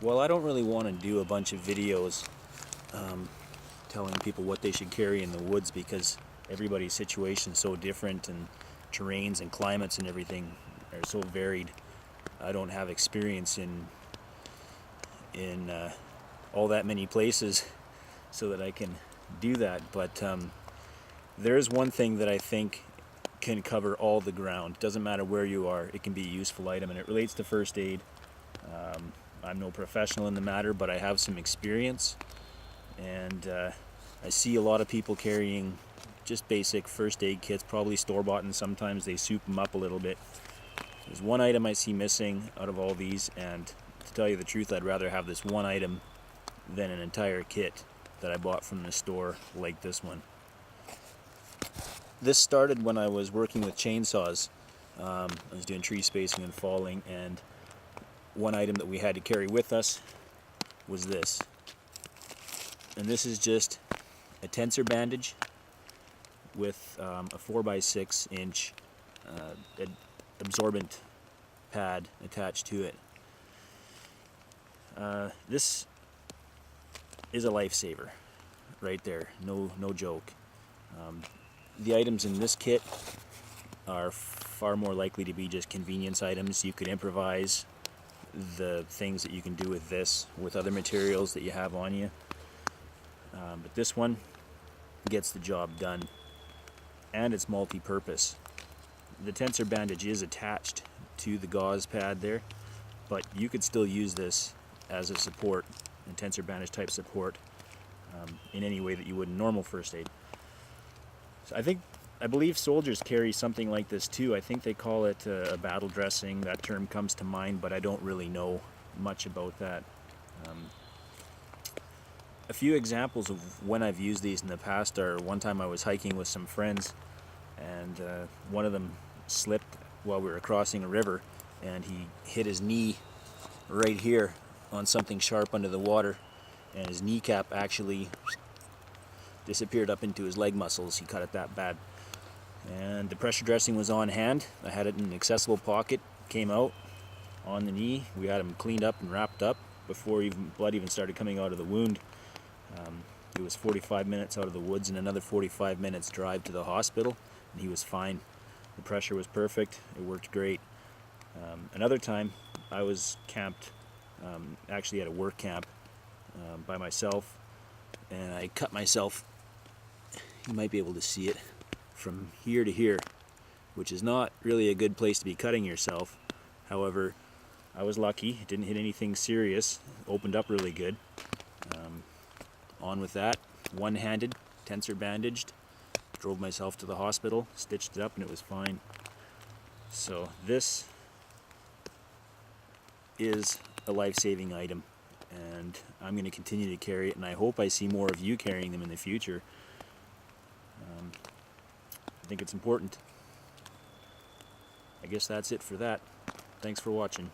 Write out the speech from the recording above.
Well, I don't really want to do a bunch of videos telling people what they should carry in the woods, because everybody's situation is so different, and terrains and climates and everything are so varied. I don't have experience in all that many places so that I can do that. But there is one thing that I think can cover all the ground. Doesn't matter where you are, it can be a useful item, and it relates to first aid. I'm no professional in the matter, but I have some experience, and I see a lot of people carrying just basic first aid kits, probably store-bought, and sometimes they soup them up a little bit. There's one item I see missing out of all these, and to tell you the truth, I'd rather have this one item than an entire kit that I bought from the store like this one. This started when I was working with chainsaws. I was doing tree spacing and falling, and one item that we had to carry with us was this. And this is just a tensor bandage with a 4x6 inch absorbent pad attached to it. This is a lifesaver right there, no joke. The items in this kit are far more likely to be just convenience items. You could improvise the things that you can do with this with other materials that you have on you, but this one gets the job done, and it's multi-purpose. The tensor bandage is attached to the gauze pad there, but you could still use this as a support, a tensor bandage type support, in any way that you would in normal first aid. So I believe soldiers carry something like this too. I think they call it a battle dressing. That term comes to mind, but I don't really know much about that. A few examples of when I've used these in the past are one time I was hiking with some friends, and one of them slipped while we were crossing a river, and he hit his knee right here on something sharp under the water, and his kneecap actually disappeared up into his leg muscles. He cut it that bad. And the pressure dressing was on hand. I had it in an accessible pocket. Came out on the knee. We had him cleaned up and wrapped up before blood even started coming out of the wound. It was 45 minutes out of the woods and another 45 minutes drive to the hospital, and he was fine. The pressure was perfect. It worked great. Another time I was camped, actually at a work camp, by myself, and I cut myself. You might be able to see it from here to here, which is not really a good place to be cutting yourself. However, I was lucky. It didn't hit anything serious. It opened up really good. On with that, one-handed, tensor bandaged, drove myself to the hospital, stitched it up, and it was fine. So this is a life-saving item, and I'm going to continue to carry it, and I hope I see more of you carrying them in the future. I think it's important. I guess that's it for that. Thanks for watching.